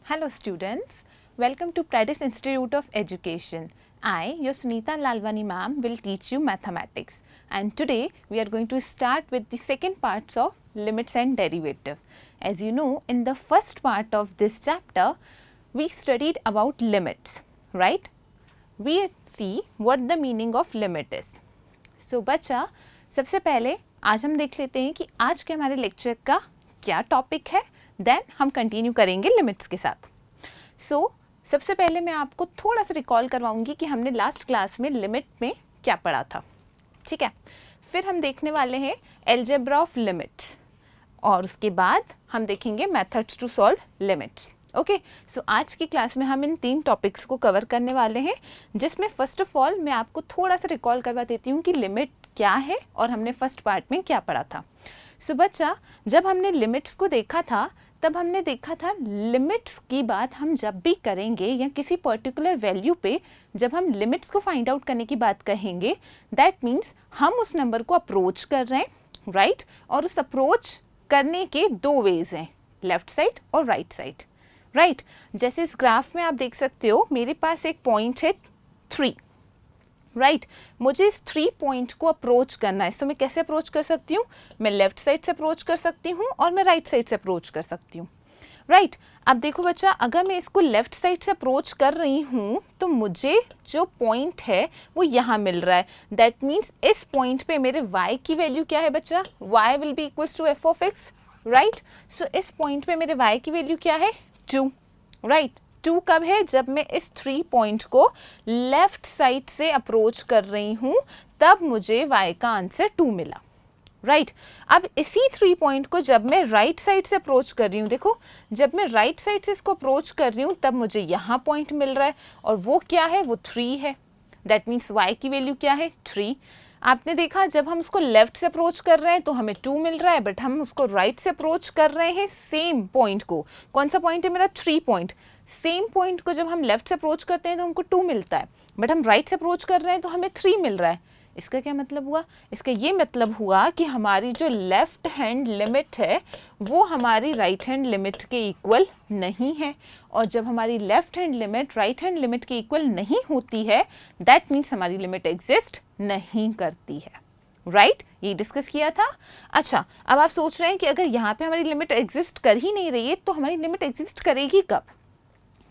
Hello students, welcome to Pradis Institute of Education. I, your Sunita Lalwani ma'am, will teach you mathematics, and today we are going to start with the second parts of limits and derivative. As you know, in the first part of this chapter, we studied about limits, right? We see what the meaning of limit is. So बच्चा, सबसे पहले आज हम देख लेते हैं कि आज के हमारे लेक्चर का क्या टॉपिक है, देन हम कंटिन्यू करेंगे लिमिट्स के साथ. सबसे पहले मैं आपको थोड़ा सा रिकॉल करवाऊंगी कि हमने लास्ट क्लास में लिमिट में क्या पढ़ा था. ठीक है, फिर हम देखने वाले हैं अलजेब्रा ऑफ लिमिट्स और उसके बाद हम देखेंगे methods to solve limits. Okay, so आज की क्लास में हम इन 3 टॉपिक्स को कवर करने वाले हैं, जिसमें फर्स्ट ऑफ ऑल मैं आपको थोड़ा सा रिकॉल करवा देती हूँ कि लिमिट क्या है और हमने फर्स्ट पार्ट में क्या पढ़ा था. सो बच्चा, जब हमने लिमिट्स को देखा था तब हमने देखा था लिमिट्स की बात हम जब भी करेंगे या किसी पर्टिकुलर वैल्यू पे जब हम लिमिट्स को फाइंड आउट करने की बात कहेंगे, दैट मीन्स हम उस नंबर को अप्रोच कर रहे हैं, राइट? और उस अप्रोच करने के 2 वेज हैं, लेफ्ट साइड और राइट साइड, राइट? जैसे इस ग्राफ में आप देख सकते हो, मेरे पास एक पॉइंट है 3, राइट? मुझे इस 3 पॉइंट को अप्रोच करना है. तो मैं कैसे अप्रोच कर सकती हूँ? मैं लेफ्ट साइड से अप्रोच कर सकती हूँ और मैं राइट साइड से अप्रोच कर सकती हूँ, राइट? अब देखो बच्चा, अगर मैं इसको लेफ्ट साइड से अप्रोच कर रही हूँ तो मुझे जो पॉइंट है वो यहाँ मिल रहा है. दैट मीन्स इस पॉइंट पे मेरे y की वैल्यू क्या है बच्चा? y will be equals to f of x, right? So इस पॉइंट पे मेरे y की वैल्यू क्या है? 2, राइट? 2 कब है? जब मैं इस 3 पॉइंट को लेफ्ट साइड से अप्रोच कर रही हूँ, तब मुझे y का आंसर 2 मिला, राइट? अब इसी 3 पॉइंट को जब मैं राइट साइड से अप्रोच कर रही हूँ, देखो जब मैं राइट साइड से इसको अप्रोच कर रही हूँ तब मुझे यहाँ पॉइंट मिल रहा है और वो क्या है? वो 3 है. दैट मीन्स y की वैल्यू क्या है? 3. आपने देखा जब हम उसको लेफ्ट से अप्रोच कर रहे हैं तो हमें 2 मिल रहा है, बट हम उसको राइट से अप्रोच कर रहे हैं सेम पॉइंट को. कौन सा पॉइंट है मेरा? 3 पॉइंट. सेम पॉइंट को जब हम लेफ्ट से अप्रोच करते हैं तो हमको 2 मिलता है, बट हम राइट से अप्रोच कर रहे हैं तो हमें 3 मिल रहा है. इसका क्या मतलब हुआ? इसका ये मतलब हुआ कि हमारी जो लेफ्ट हैंड लिमिट है वो हमारी राइट हैंड लिमिट के इक्वल नहीं है, और जब हमारी left hand limit right hand limit के इक्वल नहीं होती है, दैट मीन्स हमारी लिमिट एग्जिस्ट नहीं करती है, राइट? ये डिस्कस किया था. अच्छा, अब आप सोच रहे हैं कि अगर यहाँ पे हमारी लिमिट एग्जिस्ट कर ही नहीं रही है तो हमारी लिमिट एग्जिस्ट करेगी कब,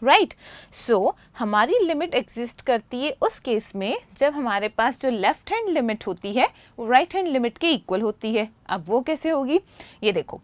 राइट? सो हमारी लिमिट एग्जिस्ट करती है उस केस में जब हमारे पास जो लेफ्ट हैंड लिमिट होती है वो राइट हैंड लिमिट के इक्वल होती है. अब वो कैसे होगी? ये देखो,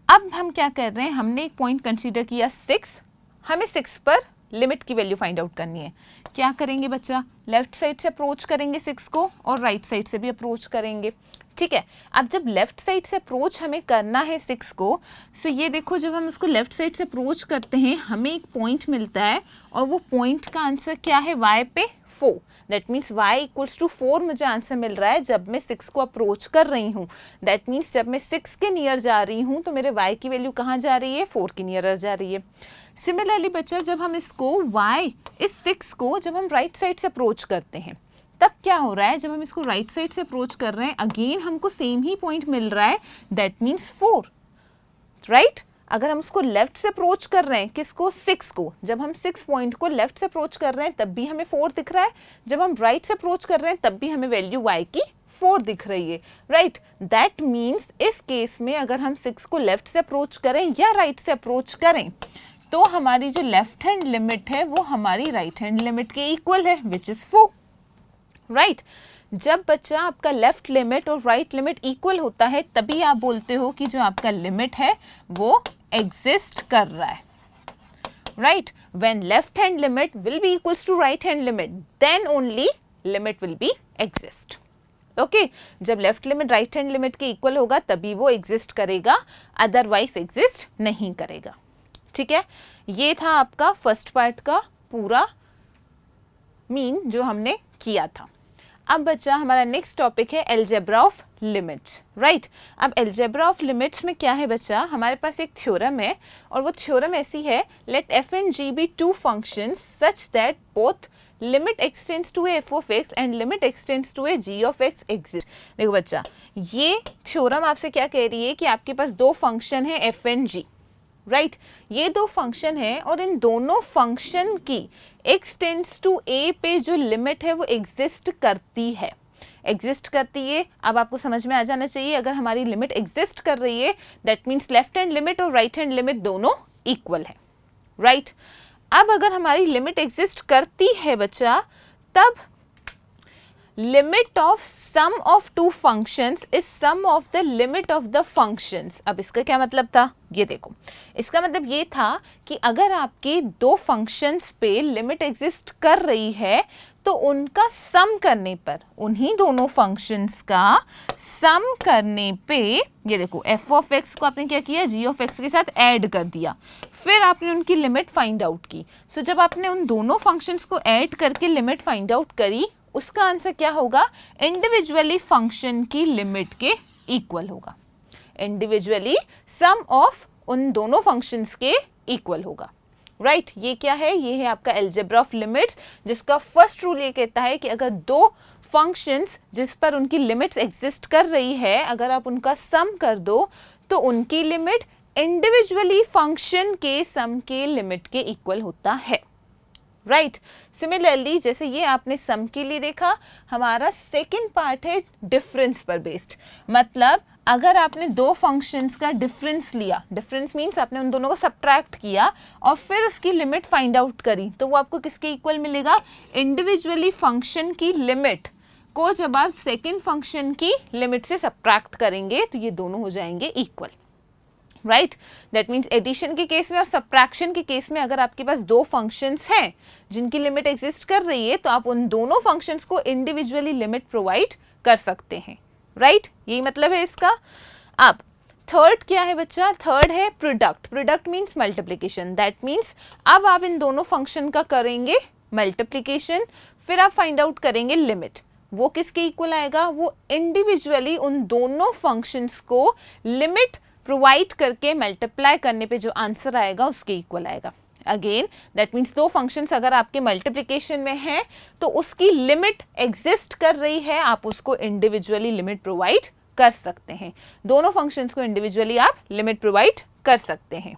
अब हम क्या कर रहे हैं, हमने एक पॉइंट कंसीडर किया 6, हमें 6 पर लिमिट की वैल्यू फाइंड आउट करनी है. क्या करेंगे बच्चा? लेफ्ट साइड से अप्रोच करेंगे 6 को और राइट साइड से भी अप्रोच करेंगे. ठीक है, अब जब लेफ्ट साइड से अप्रोच हमें करना है 6 को, सो ये देखो जब हम उसको लेफ्ट साइड से अप्रोच करते हैं हमें एक पॉइंट मिलता है और वो पॉइंट का आंसर क्या है? y पे 4. That means y equals to 4 मुझे आंसर मिल रहा है जब मैं 6 को अप्रोच कर रही हूँ. दैट मीन्स जब मैं 6 के नियर जा रही हूँ तो मेरे y की वैल्यू कहाँ जा रही है? 4 के नियर जा रही है. सिमिलरली बच्चा, जब हम इसको इस 6 को जब हम राइट साइड से अप्रोच करते हैं तब क्या हो रहा है? जब हम इसको राइट साइड से अप्रोच कर रहे हैं अगेन हमको सेम ही पॉइंट मिल रहा है, दैट मीन्स 4, राइट? अगर हम उसको लेफ्ट से अप्रोच कर रहे हैं, किसको? 6 को. जब हम 6 पॉइंट को लेफ्ट से अप्रोच कर रहे हैं तब भी हमें 4 दिख रहा है, जब हम राइट से अप्रोच कर रहे हैं तब भी हमें वैल्यू y की 4 दिख रही है, राइट? दैट मीन्स इस केस में अगर हम 6 को लेफ्ट से अप्रोच करें या राइट से अप्रोच करें तो हमारी जो लेफ्ट हैंड लिमिट है वो हमारी राइट हैंड लिमिट के इक्वल है, विच इज 4, राइट? जब बच्चा आपका लेफ्ट लिमिट और राइट लिमिट इक्वल होता है तभी आप बोलते हो कि जो आपका लिमिट है वो एग्जिस्ट कर रहा है, right? When left hand limit will be equals to right hand limit, then only limit will be exist. Okay, जब left limit right hand limit के इक्वल होगा तभी वो एग्जिस्ट करेगा, अदरवाइज एग्जिस्ट नहीं करेगा. ठीक है, ये था आपका फर्स्ट पार्ट का पूरा मीन जो हमने किया था. अब बच्चा हमारा नेक्स्ट टॉपिक है अलजेब्रा ऑफ लिमिट्स, राइट? अब अलजेब्रा ऑफ लिमिट्स में क्या है बच्चा? हमारे पास एक थ्योरम है और वो थ्योरम ऐसी है, let f and g be 2 functions such that both limit extends to a f of x and limit extends to a g of x exist. देखो बच्चा, ये थ्योरम आपसे क्या कह रही है कि आपके पास 2 फंक्शन है f एंड g, राइट ये दो फंक्शन है और इन दोनों फंक्शन की x टेंड्स टू a पे जो लिमिट है वो एग्जिस्ट करती है, एग्जिस्ट करती है। अब आपको समझ में आ जाना चाहिए, अगर हमारी लिमिट एग्जिस्ट कर रही है that means left hand limit और राइट हैंड लिमिट दोनों इक्वल है, राइट। अब अगर हमारी लिमिट एग्जिस्ट करती है बच्चा, तब limit of sum of two functions is sum of the limit of the functions. अब इसका क्या मतलब था, ये देखो, इसका मतलब ये था कि अगर आपके दो फंक्शंस पे लिमिट एग्जिस्ट कर रही है तो उनका सम करने पर, उन्हीं दोनों फंक्शंस का सम करने पे, ये देखो एफ ऑफ एक्स को आपने क्या किया, जी ऑफ एक्स के साथ ऐड कर दिया, फिर आपने उनकी लिमिट फाइंड आउट की। सो जब आपने उन दोनों फंक्शंस को ऐड करके लिमिट फाइंड आउट करी, उसका आंसर क्या होगा, इंडिविजुअली फंक्शन की लिमिट के इक्वल होगा, इंडिविजुअली सम ऑफ उन दोनों फंक्शंस के इक्वल होगा, राइट। ये क्या है, ये है आपका अलजेब्रा ऑफ लिमिट्स, जिसका फर्स्ट रूल ये कहता है कि अगर दो फंक्शंस जिस पर उनकी लिमिट्स एग्जिस्ट कर रही है, अगर आप उनका सम कर दो तो उनकी लिमिट इंडिविजुअली फंक्शन के सम के लिमिट के इक्वल होता है, राइट। सिमिलरली जैसे ये आपने सम के लिए देखा, हमारा सेकेंड पार्ट है डिफरेंस पर बेस्ड। मतलब अगर आपने दो फंक्शंस का डिफरेंस लिया, डिफरेंस मीन्स आपने उन दोनों को सब्ट्रैक्ट किया और फिर उसकी लिमिट फाइंड आउट करी, तो वो आपको किसके इक्वल मिलेगा, इंडिविजुअली फंक्शन की लिमिट को जब आप सेकेंड फंक्शन की लिमिट से सब्ट्रैक्ट करेंगे तो ये दोनों हो जाएंगे equal, right. That means addition के केस में और सब्ट्रैक्शन के केस में अगर आपके पास दो फंक्शंस हैं जिनकी लिमिट एग्जिस्ट कर रही है, तो आप उन दोनों फंक्शंस को इंडिविजुअली लिमिट प्रोवाइड कर सकते हैं, राइट। यही मतलब है इसका। अब थर्ड क्या है बच्चा, थर्ड है product. Product means multiplication. That means अब आप इन दोनों फंक्शन का करेंगे मल्टीप्लिकेशन, फिर आप फाइंड आउट करेंगे लिमिट, वो किसके इक्वल आएगा, वो इंडिविजुअली उन दोनों फंक्शंस को लिमिट प्रोवाइड करके मल्टीप्लाई करने पे जो आंसर आएगा उसके इक्वल आएगा। अगेन दैट मीन्स दो फंक्शंस अगर आपके मल्टीप्लिकेशन में हैं तो उसकी लिमिट एग्जिस्ट कर रही है, आप उसको इंडिविजुअली लिमिट प्रोवाइड कर सकते हैं, दोनों फंक्शंस को इंडिविजुअली आप लिमिट प्रोवाइड कर सकते हैं,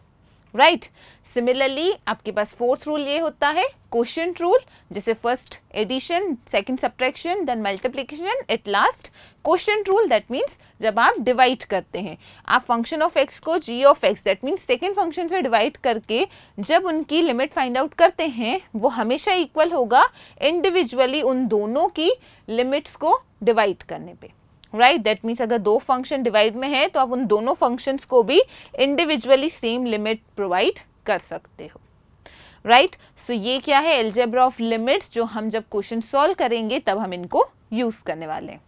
राइट। सिमिलरली आपके पास फोर्थ रूल ये होता है क्वोशिएंट रूल, जैसे first addition, second subtraction, then multiplication, at last quotient rule. That means जब आप डिवाइड करते हैं, आप फंक्शन ऑफ एक्स को G of X, that means second function से डिवाइड करके जब उनकी लिमिट फाइंड आउट करते हैं, वो हमेशा इक्वल होगा इंडिविजुअली उन दोनों की लिमिट्स को डिवाइड करने पे, राइट। दैट मीन्स अगर दो फंक्शन डिवाइड में है तो आप उन दोनों फंक्शंस को भी इंडिविजुअली सेम लिमिट प्रोवाइड कर सकते हो, राइट। सो ये क्या है, अलजेब्रा ऑफ लिमिट्स, जो हम जब क्वेश्चन सॉल्व करेंगे तब हम इनको यूज करने वाले हैं,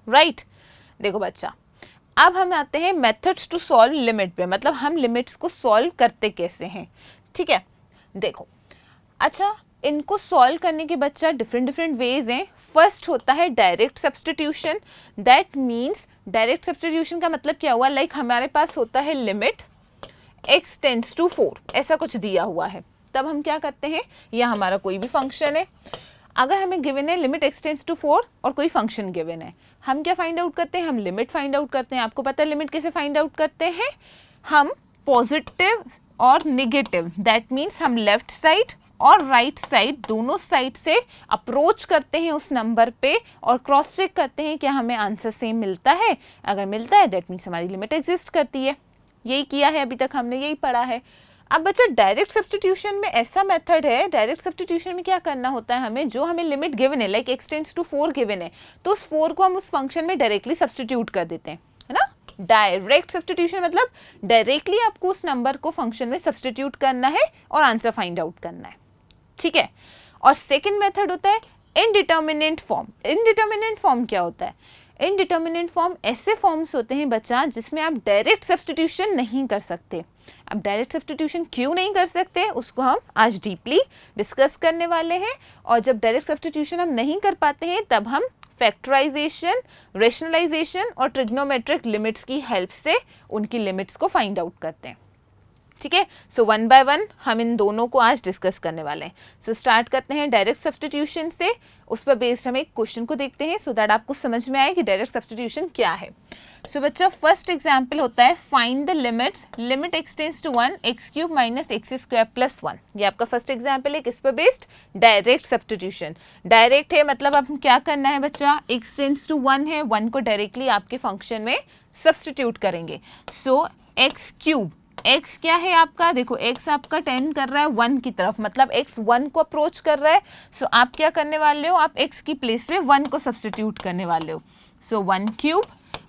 राइट। देखो बच्चा, अब हम आते हैं मेथड्स टू सॉल्व लिमिट पे, मतलब हम लिमिट्स को सॉल्व करते कैसे हैं, ठीक है। देखो अच्छा, इनको सॉल्व करने के बच्चा डिफरेंट वेज हैं। फर्स्ट होता है direct substitution. That means direct substitution का मतलब क्या हुआ, लाइक हमारे पास होता है लिमिट x टेंड्स टू 4, ऐसा कुछ दिया हुआ है, तब हम क्या करते हैं, यह हमारा कोई भी फंक्शन है, अगर हमें गिवन है लिमिट x टेंड्स टू 4 और कोई फंक्शन गिवन है, हम क्या फाइंड आउट करते हैं, हम लिमिट फाइंड आउट करते हैं। आपको पता है लिमिट कैसे फाइंड आउट करते हैं, हम पॉजिटिव और निगेटिव, दैट मीन्स हम लेफ्ट साइड और राइट साइड दोनों साइड से अप्रोच करते हैं उस नंबर पे और क्रॉस चेक करते हैं क्या हमें आंसर सेम मिलता है, अगर मिलता है दैट मीन्स हमारी लिमिट एग्जिस्ट करती है। यही किया है अभी तक हमने, यही पढ़ा है। अब बच्चा डायरेक्ट सब्स्टिट्यूशन में ऐसा मेथड है, डायरेक्ट सब्स्टिट्यूशन में क्या करना होता है, हमें जो हमें लिमिट गिवन है, like x tends to 4 given है, तो उस 4 को हम उस फंक्शन में डायरेक्टली सब्स्टिट्यूट कर देते हैं, है ना। डायरेक्ट सब्स्टिट्यूशन मतलब डायरेक्टली आपको उस नंबर को फंक्शन में सब्स्टिट्यूट करना है और आंसर फाइंड आउट करना है, ठीक है। और सेकंड मेथड होता है इनडिटर्मिनेंट फॉर्म। इनडिटर्मिनेंट फॉर्म क्या होता है, इनडिटर्मिनेंट फॉर्म ऐसे फॉर्म्स होते हैं बच्चा जिसमें आप डायरेक्ट सब्स्टिट्यूशन नहीं कर सकते। अब डायरेक्ट सब्स्टिट्यूशन क्यों नहीं कर सकते, उसको हम आज डीपली डिस्कस करने वाले हैं। और जब डायरेक्ट सब्स्टिट्यूशन हम नहीं कर पाते हैं तब हम फैक्टराइजेशन, रेशनलाइजेशन और ट्रिग्नोमेट्रिक लिमिट्स की हेल्प से उनकी लिमिट्स को फाइंड आउट करते हैं, ठीक है। सो वन बाय वन हम इन दोनों को आज डिस्कस करने वाले हैं। सो स्टार्ट करते हैं डायरेक्ट सब्स्टिट्यूशन से, उस पर बेस्ड हम एक क्वेश्चन को देखते हैं सो दैट आपको समझ में आए कि डायरेक्ट सब्स्टिट्यूशन क्या है। सो बच्चा फर्स्ट एग्जांपल होता है find the limits limit x tends to 1 x cube minus x square plus 1। ये आपका फर्स्ट एग्जांपल है किस पर बेस्ड, डायरेक्ट सब्स्टिट्यूशन। डायरेक्ट है मतलब अब क्या करना है बच्चा, एक्स टेंड्स टू 1 है, 1 को डायरेक्टली आपके फंक्शन में सब्स्टिट्यूट करेंगे। सो एक्स क्यूब, x क्या है आपका, देखो x आपका टेंड कर रहा है 1 की तरफ, मतलब x 1 को अप्रोच कर रहा है। सो आप क्या करने वाले हो, आप x की प्लेस पे 1 को सब्स्टिट्यूट करने वाले हो। सो 1 cube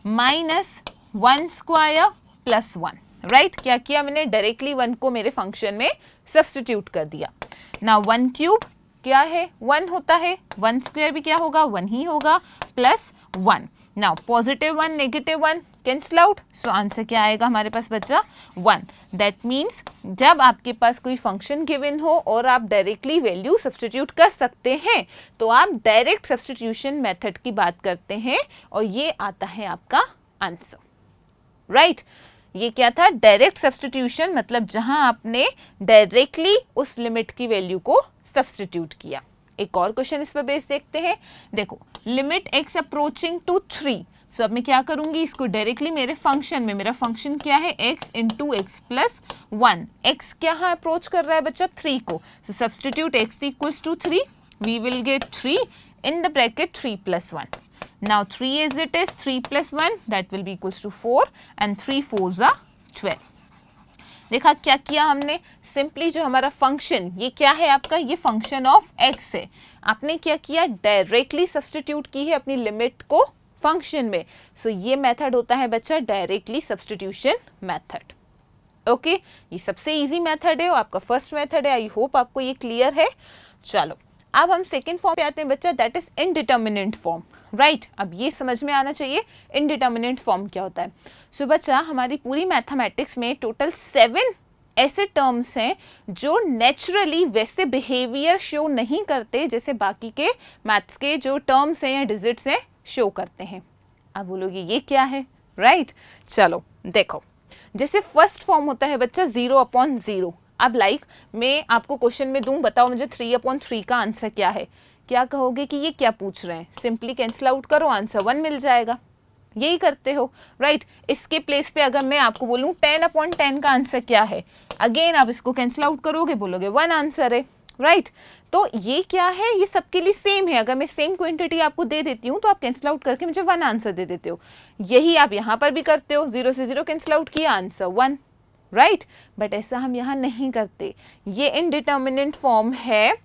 minus 1 square plus 1, right. क्या किया मैंने, डायरेक्टली 1 को मेरे फंक्शन में सब्स्टिट्यूट कर दिया। नाउ 1 क्यूब क्या है, 1 होता है, 1 स्क्वायर भी क्या होगा, 1 ही होगा, plus 1। Now positive 1 negative 1 cancel out. So answer क्या आएगा हमारे पास बच्चा 1। दैट मीन्स जब आपके पास कोई फंक्शन गिवन हो और आप डायरेक्टली वैल्यू सब्स्टिट्यूट कर सकते हैं तो आप डायरेक्ट सब्स्टिट्यूशन मेथड की बात करते हैं और ये आता है आपका आंसर, राइट। ये क्या था, डायरेक्ट सब्स्टिट्यूशन, मतलब जहां आपने डायरेक्टली उस लिमिट की वैल्यू को सब्स्टिट्यूट किया। एक और क्वेश्चन इस पर बेस देखते हैं। देखो लिमिट एक्स अप्रोचिंग टू 3। सो अब मैं क्या करूंगी, इसको डायरेक्टली मेरे फंक्शन में, मेरा फंक्शन क्या है x into X plus 1, X क्या अप्रोच कर रहा है बच्चा 3 को। So substitute x equals to 3, we will get 3 in the bracket 3 plus 1. Now 3 as it is, 3 plus 1 that will be equals to 4 and 3 4s are 12. देखा क्या किया हमने, सिंपली जो हमारा फंक्शन ये क्या है आपका, ये फंक्शन ऑफ x है, आपने क्या किया, डायरेक्टली सब्स्टिट्यूट की है अपनी लिमिट को फंक्शन में। सो ये मेथड होता है बच्चा डायरेक्टली सब्स्टिट्यूशन मेथड। ओके, ये सबसे इजी मेथड है और आपका फर्स्ट मेथड है। आई होप आपको ये क्लियर है। चलो अब हम सेकेंड फॉर्म पे आते हैं बच्चा, that is indeterminate form, right. अब ये समझ में आना चाहिए इनडिटर्मिनेंट फॉर्म क्या होता है। सो बच्चा हमारी पूरी मैथमेटिक्स में टोटल 7 ऐसे टर्म्स हैं जो नेचुरली वैसे बिहेवियर शो नहीं करते जैसे बाकी के मैथ्स के जो टर्म्स हैं या डिजिट्स हैं शो करते हैं। अब बोलोगे ये क्या है, राइट। चलो देखो, जैसे फर्स्ट फॉर्म होता है बच्चा 0/0। अब लाइक मैं आपको क्वेश्चन में दूं, बताओ मुझे 3/3 का आंसर क्या है, क्या कहोगे कि ये क्या पूछ रहे हैं, सिंपली कैंसिल आउट करो, आंसर 1 मिल जाएगा, यही करते हो, राइट। इसके प्लेस पे अगर मैं आपको बोलूं 10/10 का आंसर क्या है, अगेन आप इसको कैंसिल आउट करोगे, बोलोगे 1 आंसर है, राइट। तो ये क्या है, ये सबके लिए सेम है। अगर मैं सेम क्वांटिटी आपको दे देती हूँ तो आप कैंसिल आउट करके मुझे 1 आंसर दे देते हो। यही आप यहाँ पर भी करते हो, 0 से 0 कैंसिल आउट किया, आंसर 1, राइट। बट ऐसा हम यहाँ नहीं करते, ये इनडिटर्मिनेंट फॉर्म है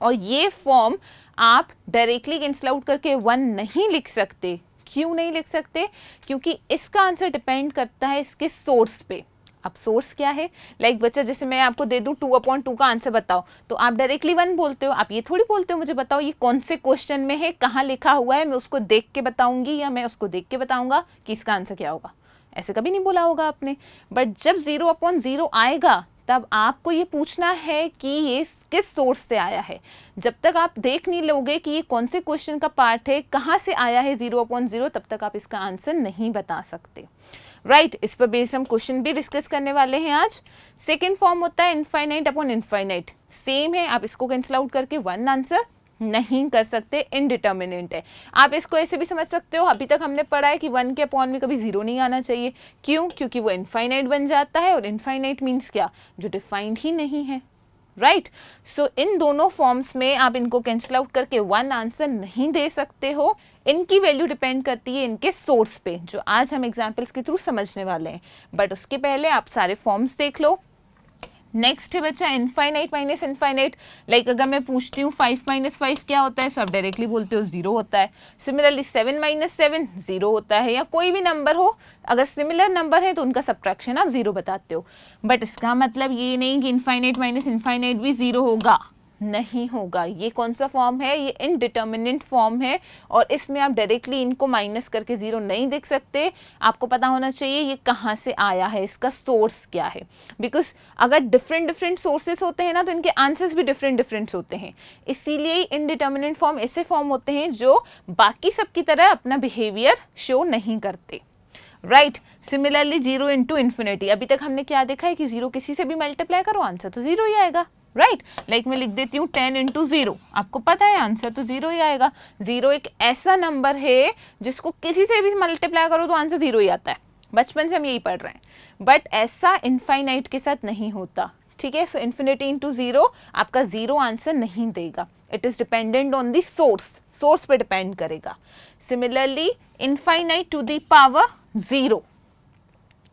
और ये फॉर्म आप डायरेक्टली कैंसिल आउट करके 1 नहीं लिख सकते। क्यों नहीं लिख सकते, क्योंकि इसका आंसर डिपेंड करता है इसके सोर्स पे। अब सोर्स क्या है, लाइक बच्चा जैसे मैं आपको दे दूं 2/2 का आंसर बताओ, तो आप डायरेक्टली 1 बोलते हो, आप ये थोड़ी बोलते हो मुझे बताओ ये कौन से क्वेश्चन में है, कहाँ लिखा हुआ है, मैं उसको देख के बताऊंगी या मैं उसको देख के बताऊंगा कि इसका आंसर क्या होगा, ऐसे कभी नहीं बोला होगा आपने। बट जब 0/0 आएगा तब आपको ये पूछना है कि ये किस सोर्स से आया है। जब तक आप देख नहीं लोगे कि ये कौन से क्वेश्चन का पार्ट है, कहाँ से आया है 0/0, तब तक आप इसका आंसर नहीं बता सकते, राइट। इस पर बेस्ड हम क्वेश्चन भी डिस्कस करने वाले हैं आज। सेकेंड फॉर्म होता है इनफाइनाइट/इनफाइनाइट, सेम है, आप इसको कैंसिल आउट करके 1 आंसर नहीं कर सकते, इनडिटर्मिनेंट है। आप इसको ऐसे भी समझ सकते हो, अभी तक हमने पढ़ा है कि 1 के अपॉन में कभी 0 नहीं आना चाहिए, क्यों, क्योंकि वो इनफाइनाइट बन जाता है और इनफाइनाइट मीन्स क्या, जो डिफाइंड ही नहीं है, राइट। सो इन दोनों फॉर्म्स में आप इनको कैंसिल आउट करके 1 आंसर नहीं दे सकते हो। इनकी वैल्यू डिपेंड करती है इनके सोर्स पे, जो आज हम एग्जाम्पल्स के थ्रू समझने वाले हैं। बट उसके पहले आप सारे फॉर्म्स देख लो। नेक्स्ट है बच्चा इनफाइनाइट माइनस इनफाइनाइट, लाइक अगर मैं पूछती हूँ 5 - 5 क्या होता है, सो आप डायरेक्टली बोलते हो 0 होता है। सिमिलरली 7 - 7 0 होता है, या कोई भी नंबर हो अगर सिमिलर नंबर है तो उनका सब्ट्रैक्शन आप 0 बताते हो। बट इसका मतलब ये नहीं कि इनफाइनाइट माइनस इनफाइनाइट भी 0 होगा, नहीं होगा। ये कौन सा फॉर्म है, ये इनडिटर्मिनेंट फॉर्म है और इसमें आप डायरेक्टली इनको माइनस करके 0 नहीं देख सकते। आपको पता होना चाहिए ये कहाँ से आया है, इसका सोर्स क्या है, बिकॉज अगर डिफरेंट सोर्सेस होते हैं ना तो इनके आंसर्स भी डिफरेंट होते हैं। इसीलिए इनडिटर्मिनेंट फॉर्म ऐसे फॉर्म होते हैं जो बाकी सबकी तरह अपना बिहेवियर शो नहीं करते। राइट। सिमिलरली 0 इंटू इन्फिनिटी, अभी तक हमने क्या देखा है कि 0 किसी से भी मल्टीप्लाई करो आंसर तो 0 ही आएगा, राइट। लाइक मैं लिख देती हूँ 10 इंटू 0, आपको पता है आंसर तो 0 ही आएगा। 0 एक ऐसा नंबर है जिसको किसी से भी मल्टीप्लाई करो तो आंसर 0 ही आता है, बचपन से हम यही पढ़ रहे हैं, बट ऐसा इनफाइनाइट के साथ नहीं होता, ठीक है। सो इन्फिनिटी इंटू 0 आपका 0 आंसर नहीं देगा, it is dependent on the source, source पे डिपेंड करेगा। Similarly infinite to the power 0,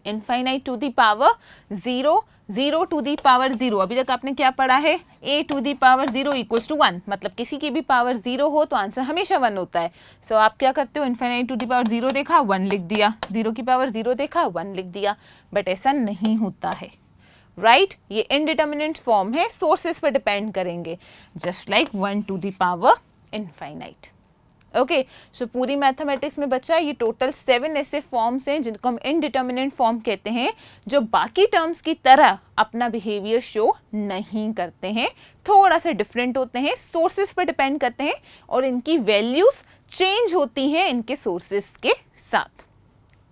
infinite to the power 0, 0 to the power 0, अभी तक आपने क्या पढ़ा है, a to the power 0 equals to 1, मतलब किसी की भी पावर 0 हो तो आंसर हमेशा 1 होता है। सो आप क्या करते हो, इनफाइनाइट टू दी पावर 0 देखा 1 लिख दिया, 0 की पावर 0 देखा 1 लिख दिया, बट ऐसा नहीं होता है, राइट। ये इनडिटर्मिनेट फॉर्म है, सोर्सेस पर डिपेंड करेंगे, just like 1 to the power infinite. Okay, so पूरी मैथमेटिक्स में बच्चा ये टोटल 7 ऐसे फॉर्म्स हैं जिनको हम इनडिटर्मिनेट फॉर्म कहते हैं, जो बाकी टर्म्स की तरह अपना बिहेवियर शो नहीं करते हैं, थोड़ा सा डिफरेंट होते हैं, सोर्सेस पर डिपेंड करते हैं और इनकी वैल्यूज चेंज होती हैं इनके सोर्सेस के साथ,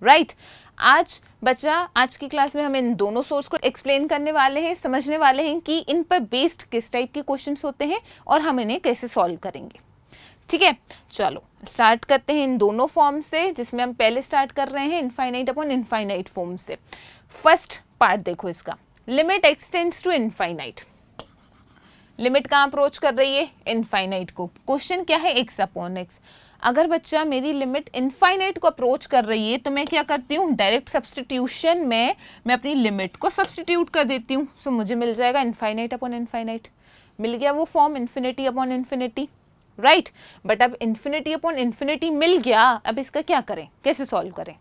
राइट। आज बच्चा, आज की क्लास में हम इन दोनों सोर्स को एक्सप्लेन करने वाले हैं, समझने वाले हैं कि इन पर बेस्ड किस टाइप के क्वेश्चंस होते हैं और हम इन्हें कैसे सॉल्व करेंगे, ठीक है। चलो स्टार्ट करते हैं इन दोनों फॉर्म से, जिसमें हम पहले स्टार्ट कर रहे हैं इनफाइनाइट अपॉन इनफाइनाइट फॉर्म से। फर्स्ट पार्ट देखो इसका, लिमिट एक्सटेंड्स टू इनफाइनाइट। लिमिट कहाँ अप्रोच कर रही है, इनफाइनाइट को। क्वेश्चन क्या है, x अपॉन x। अगर बच्चा मेरी लिमिट इनफाइनाइट को अप्रोच कर रही है तो मैं क्या करती हूँ, डायरेक्ट सब्सटीट्यूशन में मैं अपनी लिमिट को सब्सटीट्यूट कर देती हूँ। सो मुझे मिल जाएगा इनफाइनाइट अपॉन इनफाइनाइट, मिल गया वो form infinity upon infinity, right. But अब इन्फिनिटी अपॉन इन्फिनिटी मिल गया, अब इसका क्या करें, कैसे सॉल्व करें।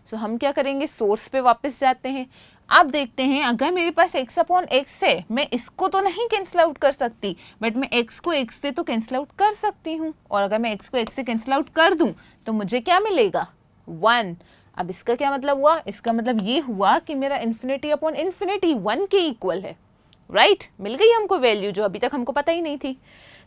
सो हम क्या करेंगे, सोर्स पे वापस जाते हैं। अब देखते हैं, अगर मेरे पास x अपॉन x है, मैं इसको तो नहीं कैंसिल आउट कर सकती, बट मैं x को x से तो कैंसिल आउट कर सकती हूँ, और अगर मैं x को x से कैंसिल आउट कर दूँ तो मुझे क्या मिलेगा, 1। अब इसका क्या मतलब हुआ, इसका मतलब ये हुआ कि मेरा इन्फिनिटी अपॉन इन्फिनिटी 1 के इक्वल है, राइट। मिल गई हमको वैल्यू जो अभी तक हमको पता ही नहीं थी।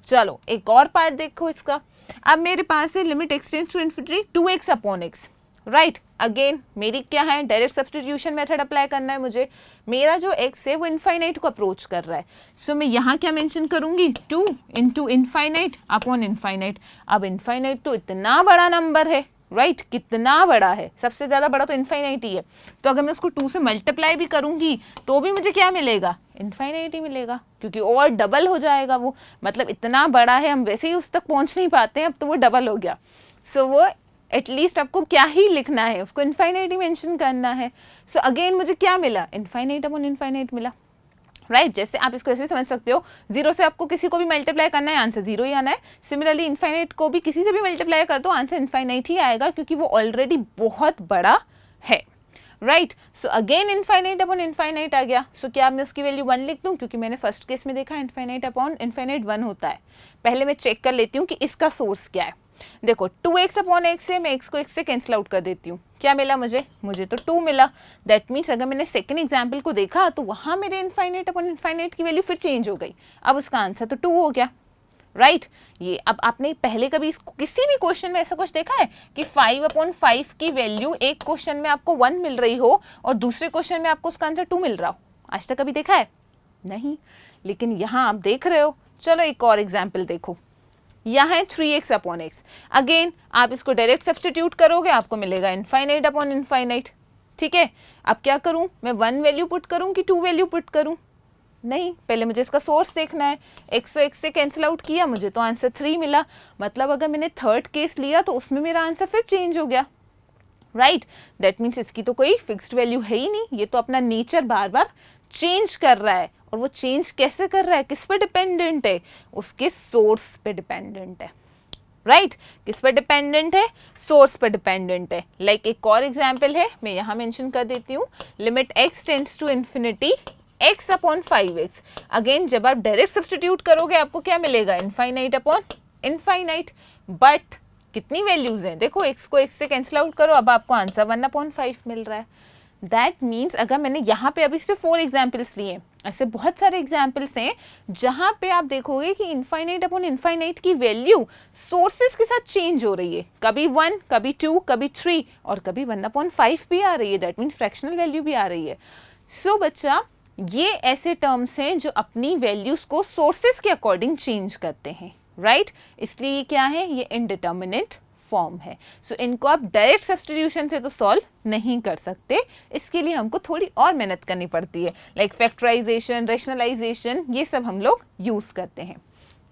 चलो एक और पार्ट देखो इसका। अब मेरे पास है limit extends to infinity 2x upon x, right. Again मेरी क्या है, डायरेक्ट सब्सटीट्यूशन मेथड अप्लाई करना है मुझे। मेरा जो x है वो इनफाइनाइट को अप्रोच कर रहा है, सो मैं यहाँ क्या मेंशन करूँगी, 2 इंटू इनफाइनाइट अपॉन इनफाइनाइट। अब इनफाइनाइट तो इतना बड़ा नंबर है, राइट, कितना बड़ा है, सबसे ज़्यादा बड़ा तो इनफाइनाइट ही है, तो अगर मैं उसको 2 से मल्टीप्लाई भी करूँगी तो भी मुझे क्या मिलेगा, इनफाइनाइट ही मिलेगा, क्योंकि और डबल हो जाएगा वो, मतलब इतना बड़ा है, हम वैसे ही उस तक पहुँच नहीं पाते हैं, अब तो वो डबल हो गया। सो वो एटलीस्ट आपको क्या ही लिखना है, उसको इनफाइनाइट ही मेंशन करना है। सो अगेन मुझे क्या मिला, इनफाइनाइट अपॉन इनफाइनाइट मिला, राइट। जैसे आप इसको ऐसे भी समझ सकते हो, 0 से आपको किसी को भी मल्टीप्लाई करना है, आंसर 0 ही आना है। सिमिलरली इनफाइनाइट को भी किसी से भी मल्टीप्लाई कर दो, आंसर इनफाइनाइट ही आएगा, क्योंकि वो ऑलरेडी बहुत बड़ा है, right. So again infinite upon infinite आ गया। सो क्या मैं उसकी वैल्यू 1 लिख दूं, क्योंकि मैंने फर्स्ट केस में देखा इनफाइनाइट अपॉन इनफाइनाइट 1 होता है। पहले मैं चेक कर लेती हूँ कि इसका सोर्स क्या है। देखो 2x अपॉन x से मैं x को x से कैंसिल आउट कर देती हूँ, क्या मिला मुझे, मुझे तो 2 मिला। दैट मीन्स अगर मैंने सेकंड एग्जाम्पल को देखा तो वहाँ मेरे इनफाइनाइट अपॉन इनफाइनाइट की वैल्यू फिर चेंज हो गई, अब उसका आंसर तो 2 हो गया, राइट। ये अब आपने पहले कभी इसको किसी भी क्वेश्चन में ऐसा कुछ देखा है कि 5 अपॉन 5 की वैल्यू एक क्वेश्चन में आपको 1 मिल रही हो और दूसरे क्वेश्चन में आपको उसका आंसर 2 मिल रहा हो, आज तक कभी देखा है, नहीं। लेकिन यहाँ आप देख रहे हो। चलो एक और एग्जाम्पल देखो, यहाँ है 3x अपॉन x। अगेन आप इसको डायरेक्ट सब्सटीट्यूट करोगे, आपको मिलेगा इनफाइनाइट अपॉन इनफाइनाइट, ठीक है। अब क्या करूँ, मैं 1 वैल्यू पुट करूँ कि 2 वैल्यू पुट करूँ, नहीं, पहले मुझे इसका सोर्स देखना है। x को x से कैंसिल आउट किया, मुझे तो आंसर 3 मिला, मतलब अगर मैंने थर्ड केस लिया तो उसमें मेरा आंसर फिर चेंज हो गया, राइट। दैट मीन्स इसकी तो कोई फिक्स्ड वैल्यू है ही नहीं, ये तो अपना नेचर बार बार चेंज कर रहा है, और वो चेंज कैसे कर रहा है, किस पे डिपेंडेंट है, उसके सोर्स पे डिपेंडेंट है, राइट। किस पर डिपेंडेंट है, सोर्स पर डिपेंडेंट है। लाइक एक और एग्जाम्पल है, मैं यहाँ मेंशन कर देती हूँ, limit x tends to infinity x upon 5x। Again जब आप डायरेक्ट सब्सटीट्यूट करोगे आपको क्या मिलेगा, इनफाइनाइट अपॉन इनफाइनाइट, बट कितनी वैल्यूज हैं, देखो x को x से कैंसिल आउट करो, अब आपको आंसर 1/5 मिल रहा है। दैट मीन्स अगर मैंने यहाँ पे अभी सिर्फ 4 एग्जाम्पल्स लिए ऐसे बहुत सारे एग्जाम्पल्स हैं जहां पे आप देखोगे कि इनफाइनाइट अपॉन इनफाइनाइट की वैल्यू सोर्सेस के साथ चेंज हो रही है, कभी 1, कभी 2, कभी 3 और कभी 1/5 भी आ रही है, दैट मीन्स फ्रैक्शनल वैल्यू भी आ रही है। सो बच्चा, ये ऐसे टर्म्स हैं जो अपनी वैल्यूज को सोर्सेस के अकॉर्डिंग चेंज करते हैं, राइट? इसलिए ये क्या है, ये इनडिटर्मिनेट फॉर्म है। सो इनको आप डायरेक्ट सब्स्टिट्यूशन से तो सॉल्व नहीं कर सकते, इसके लिए हमको थोड़ी और मेहनत करनी पड़ती है, लाइक फैक्टराइजेशन, रैशनलाइजेशन, ये सब हम लोग यूज करते हैं।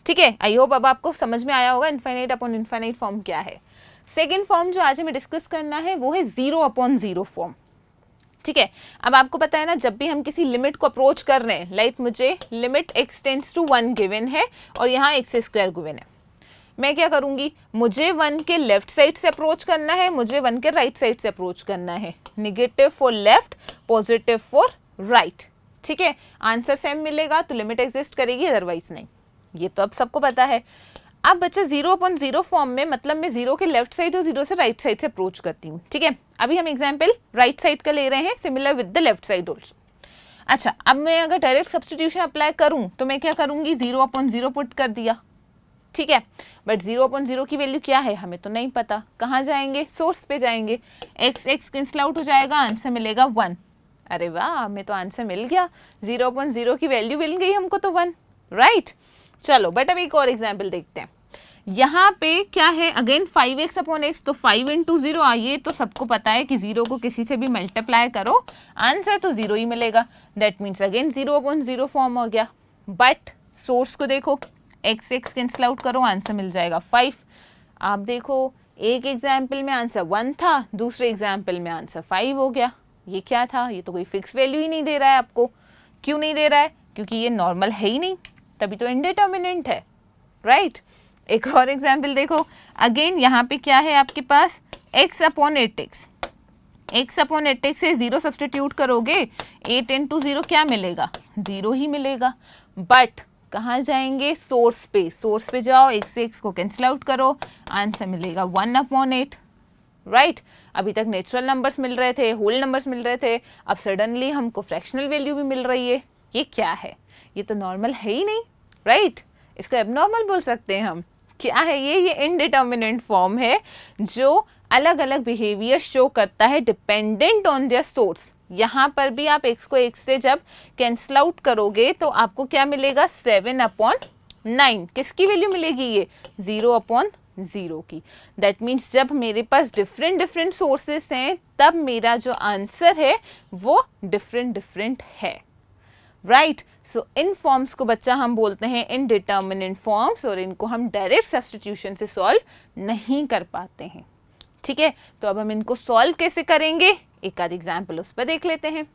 ठीक है, आई होप अब आपको समझ में आया होगा इनफाइनाइट अपॉन इनफाइनाइट फॉर्म क्या है। सेकेंड फॉर्म जो आज हमें डिस्कस करना है वो है 0/0 फॉर्म। ठीक है, अब आपको पता है ना, जब भी हम किसी लिमिट को अप्रोच कर रहे हैं, लाइक मुझे limit x tends to 1 given है और यहाँ x² गिवन है, मैं क्या करूंगी, मुझे 1 के लेफ्ट साइड से अप्रोच करना है, मुझे 1 के राइट साइड से अप्रोच करना है, negative for left, positive for right. ठीक है, आंसर सेम मिलेगा तो लिमिट एग्जिस्ट करेगी, अदरवाइज नहीं, ये तो अब सबको पता है। अब बच्चा 0/0 फॉर्म में मतलब मैं 0 के लेफ्ट साइड और 0 से राइट साइड से अप्रोच करती हूँ। ठीक है, अभी हम एग्जाम्पल राइट साइड का ले रहे हैं, similar with the left side also. अच्छा, अब मैं अगर डायरेक्ट सब्स्टिट्यूशन अप्लाई करूँ तो मैं क्या करूँगी, 0/0 पुट कर दिया। ठीक है, बट 0/0 की वैल्यू क्या है हमें तो नहीं पता, कहाँ जाएंगे, सोर्स पे जाएंगे, x कैंसिल आउट हो जाएगा, आंसर मिलेगा 1। अरे वाह, हमें तो आंसर मिल गया, 0/0 की वैल्यू मिल गई हमको तो 1, राइट? चलो, बट अब एक और एग्जाम्पल देखते हैं। यहाँ पे क्या है, अगेन 5x/x, तो 5 × 0, आइए तो सबको पता है कि 0 को किसी से भी मल्टीप्लाई करो, आंसर तो 0 ही मिलेगा, दैट मीन्स अगेन 0/0 फॉर्म हो गया। बट सोर्स को देखो, x कैंसिल आउट करो, आंसर मिल जाएगा 5। आप देखो, एक एग्जाम्पल में आंसर 1 था, दूसरे एग्जाम्पल में आंसर 5 हो गया। ये क्या था, ये तो कोई फिक्स वैल्यू ही नहीं दे रहा है आपको। क्यों नहीं दे रहा है, क्योंकि ये नॉर्मल है ही नहीं, तभी तो इनडिटर्मिनेंट है, राइट? एक और एग्जाम्पल देखो, अगेन यहाँ पे क्या है आपके पास, x/8x, x/8x से 0 सब्सटीट्यूट करोगे, 8 × 0 क्या मिलेगा, 0 ही मिलेगा। बट कहाँ जाएंगे, सोर्स पे, सोर्स पे जाओ, x से x को कैंसिल आउट करो, आंसर मिलेगा 1/8, राइट? अभी तक नेचुरल नंबर्स मिल रहे थे, होल नंबर्स मिल रहे थे, अब सडनली हमको फ्रैक्शनल वैल्यू भी मिल रही है, ये क्या है, ये तो नॉर्मल है ही नहीं, राइट? इसको एबनॉर्मल बोल सकते हैं हम। क्या है ये इनडिटर्मिनेंट फॉर्म है जो अलग अलग बिहेवियर शो करता है डिपेंडेंट ऑन देयर सोर्स। यहाँ पर भी आप x को x से जब कैंसिल आउट करोगे तो आपको क्या मिलेगा, 7/9। किसकी वैल्यू मिलेगी, ये 0/0 की। दैट मीन्स जब मेरे पास डिफरेंट सोर्सेस हैं तब मेरा जो आंसर है वो डिफरेंट है, राइट? सो इन फॉर्म्स को बच्चा हम बोलते हैं इनडिटर्मिनेंट फॉर्म्स, और इनको हम डायरेक्ट सब्स्टिट्यूशन से सॉल्व नहीं कर पाते हैं। ठीक है, तो अब हम इनको सॉल्व कैसे करेंगे, एक आध एग्जाम्पल उस पर देख लेते हैं।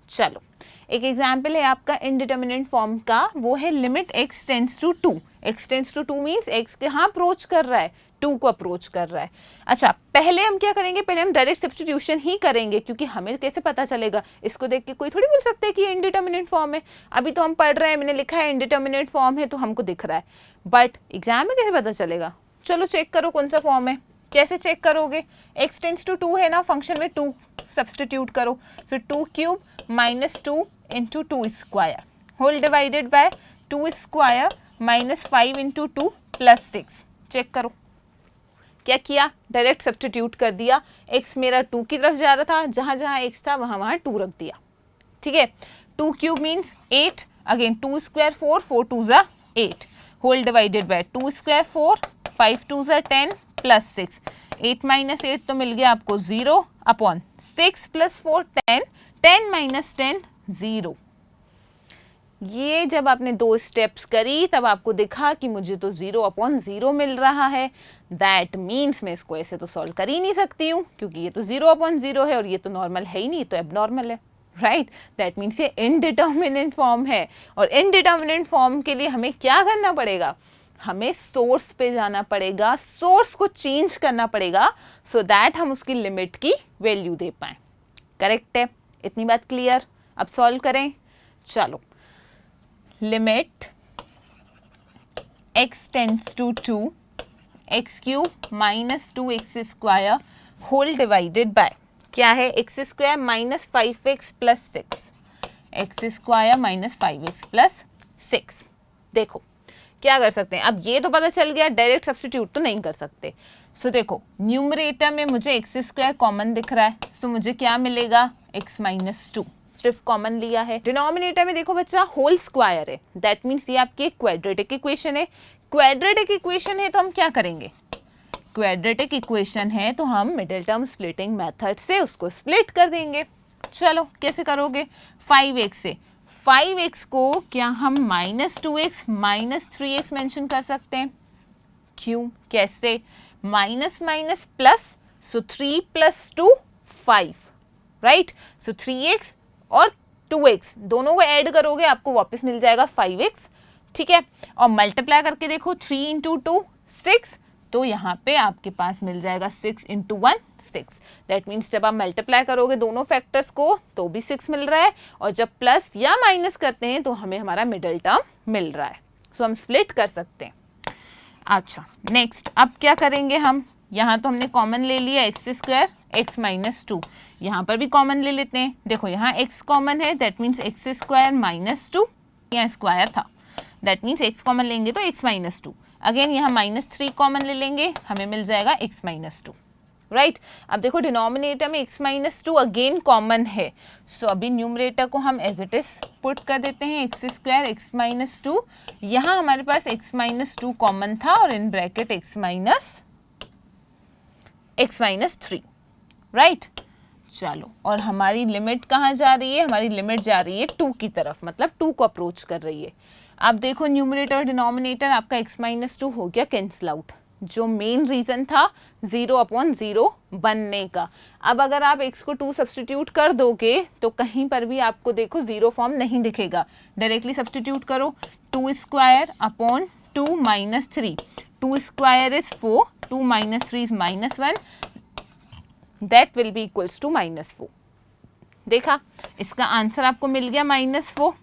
चलो, एक एग्जाम्पल है आपका इनडिटर्मिनेंट फॉर्म का, वो है limit x tends to 2। x tends to 2 means x कहाँ अप्रोच कर रहा है, 2 को अप्रोच कर रहा है। अच्छा, पहले हम क्या करेंगे, पहले हम डायरेक्ट सब्स्टिट्यूशन ही करेंगे, क्योंकि हमें कैसे पता चलेगा, इसको देख के कोई थोड़ी बोल सकता है कि ये इनडिटर्मिनेंट फॉर्म है। अभी तो हम पढ़ रहे हैं, मैंने लिखा है इनडिटर्मिनेंट फॉर्म है तो हमको दिख रहा है, बट एग्जाम में कैसे पता चलेगा। चलो चेक करो कौन सा फॉर्म है। कैसे चेक करोगे, x टेंड्स टू 2 है ना, फंक्शन में 2 सब्स्टिट्यूट करो, so 2 cube -2 × 2 square whole divided by 2 square -5 × 2 + 6। Check करो, क्या किया, डायरेक्ट सब्स्टिट्यूट कर दिया। x मेरा 2 की तरफ जा रहा था, जहाँ जहाँ x था वहाँ 2 रख दिया। ठीक है, 2 क्यूब मीन्स 8, अगेन 2 स्क्वायर 4, 4 2 ज़ा 8 होल डिवाइडेड बाय 2 स्क्वायर 4, 5 2 ज़ा 10 + 6, 8 - 8 तो मिल गया आपको 0/6 + 4 10, 10 - 10 0। ये जब आपने 2 स्टेप्स करी तब आपको दिखा कि मुझे तो 0/0 मिल रहा है, दैट मीन्स मैं इसको ऐसे तो सॉल्व कर ही नहीं सकती हूँ, क्योंकि ये तो 0/0 है और ये तो नॉर्मल है ही नहीं, तो एबनॉर्मल है, राइट? दैट मीन्स ये इनडिटर्मिनेंट फॉर्म है, और इनडिटर्मिनेंट फॉर्म के लिए हमें क्या करना पड़ेगा, हमें सोर्स पे जाना पड़ेगा, सोर्स को चेंज करना पड़ेगा, सो दैट हम उसकी लिमिट की वैल्यू दे पाएँ। करेक्ट है, इतनी बात क्लियर? अब सॉल्व करें, चलो। Limit x tends to 2, x³ -2x² whole divided by क्या है, x² -5x + 6, x square minus 5x plus 6। देखो क्या कर सकते हैं, अब ये तो पता चल गया, डायरेक्ट सब्स्टिट्यूट तो नहीं कर सकते। सो देखो न्यूमरेटर में मुझे एक्स स्क्वायर कॉमन दिख रहा है, सो मुझे क्या मिलेगा, x माइनस 2 सिर्फ कॉमन लिया है। डिनोमिनेटर में देखो बच्चा होल स्क्वायर है, दैट मीन्स ये आपकी क्वाड्रेटिक इक्वेशन है। क्वाड्रेटिक इक्वेशन है तो हम क्या करेंगे, क्वाड्रेटिक इक्वेशन है तो हम मिडिल टर्म स्प्लिटिंग मेथड से उसको स्प्लिट कर देंगे। चलो कैसे करोगे, 5x से 5x को क्या हम minus 2x minus 3x mention कर सकते हैं, क्यों, कैसे, माइनस माइनस प्लस, सो 3 प्लस 2 5, राइट। सो 3x और 2x दोनों को ऐड करोगे आपको वापस मिल जाएगा 5x, ठीक है। और मल्टीप्लाई करके देखो 3 इंटू 2 6, तो यहाँ पे आपके पास मिल जाएगा 6 इंटू 1 6। दैट मीन्स जब आप मल्टीप्लाई करोगे दोनों फैक्टर्स को तो भी 6 मिल रहा है, और जब प्लस या माइनस करते हैं तो हमें हमारा मिडिल टर्म मिल रहा है। सो हम स्प्लिट कर सकते हैं। अच्छा नेक्स्ट अब क्या करेंगे हम, यहाँ तो हमने कॉमन ले लिया एक्स स्क्वायर एक्स माइनस 2, यहाँ पर भी कॉमन ले लेते हैं। देखो यहाँ x कॉमन है, that means x square minus 2, यहाँ स्क्वायर था, दैट मीन्स x कॉमन लेंगे तो x माइनस 2। अगेन यहाँ माइनस 3 कॉमन ले लेंगे, हमें मिल जाएगा x माइनस 2, राइट। अब देखो डिनोमिनेटर में x माइनस 2 अगेन कॉमन है, सो अभी न्यूमरेटर को हम एज इट इज पुट कर देते हैं, एक्स स्क्वायर एक्स माइनस 2, यहाँ हमारे पास x माइनस 2 कॉमन था और in bracket x minus 3, right. चलो और हमारी लिमिट कहाँ जा रही है, हमारी लिमिट जा रही है 2 की तरफ, मतलब 2 को अप्रोच कर रही है। अब देखो न्यूमरेटर और डिनोमिनेटर आपका x माइनस 2 हो गया कैंसिल आउट, जो मेन रीजन था 0/0 बनने का। अब अगर आप x को 2 सब्सटीट्यूट कर दोगे तो कहीं पर भी आपको देखो 0 फॉर्म नहीं दिखेगा, डायरेक्टली सब्सटीट्यूट करो, 2 square upon 2 minus 3, 2 square is 4, 2 minus 3 is minus 1, that will be equals to minus 4। देखा इसका आंसर आपको मिल गया -4।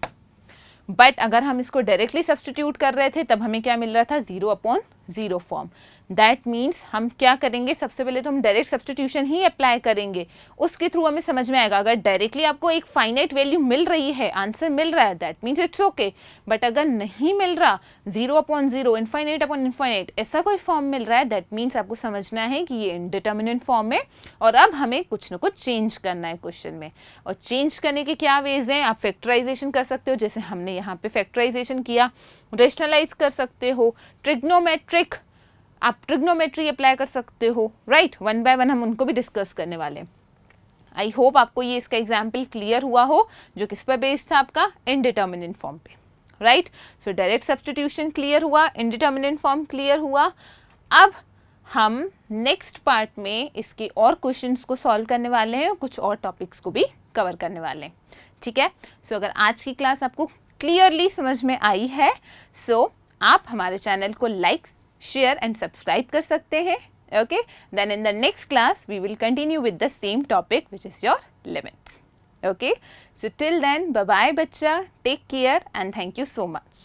बट अगर हम इसको डायरेक्टली सब्सटीट्यूट कर रहे थे तब हमें क्या मिल रहा था, 0/0 फॉर्म। दैट मीन्स हम क्या करेंगे, सबसे पहले तो हम डायरेक्ट सब्सटीट्यूशन ही अप्लाई करेंगे, उसके थ्रू हमें समझ में आएगा। अगर डायरेक्टली आपको एक फाइनाइट वैल्यू मिल रही है, आंसर मिल रहा है, that means it's okay. But अगर नहीं मिल रहा, 0/0 इनफाइनाइट अपॉन इनफाइनाइट ऐसा कोई फॉर्म मिल रहा है, दैट मीन्स आपको समझना है कि ये इनडिटर्मिनेंट फॉर्म है और अब हमें कुछ ना कुछ चेंज करना है क्वेश्चन में। और चेंज करने के क्या वेज हैं, आप फैक्टराइजेशन कर सकते हो, जैसे हमने यहाँ पे फैक्टराइजेशन किया, रेशनलाइज कर सकते हो, ट्रिग्नोमेट्रिक आप ट्रिग्नोमेट्री अप्लाई कर सकते हो, राइट। 1 बाय 1 हम उनको भी डिस्कस करने वाले हैं। आई होप आपको ये इसका एग्जाम्पल क्लियर हुआ हो, जो किस पर बेस्ड था आपका, इनडिटर्मिनेंट फॉर्म पे, right. So direct substitution clear हुआ, इनडिटर्मिनेंट फॉर्म क्लियर हुआ। अब हम नेक्स्ट पार्ट में इसके और क्वेश्चंस को सॉल्व करने वाले हैं, कुछ और टॉपिक्स को भी कवर करने वाले हैं, ठीक है। सो अगर आज की क्लास आपको क्लियरली समझ में आई है, सो आप हमारे चैनल को लाइक, share and subscribe कर सकते हैं, okay. Then in the next class we will continue with the same topic, which is your limits, okay. So till then, bye bye बच्चा, take care and thank you so much.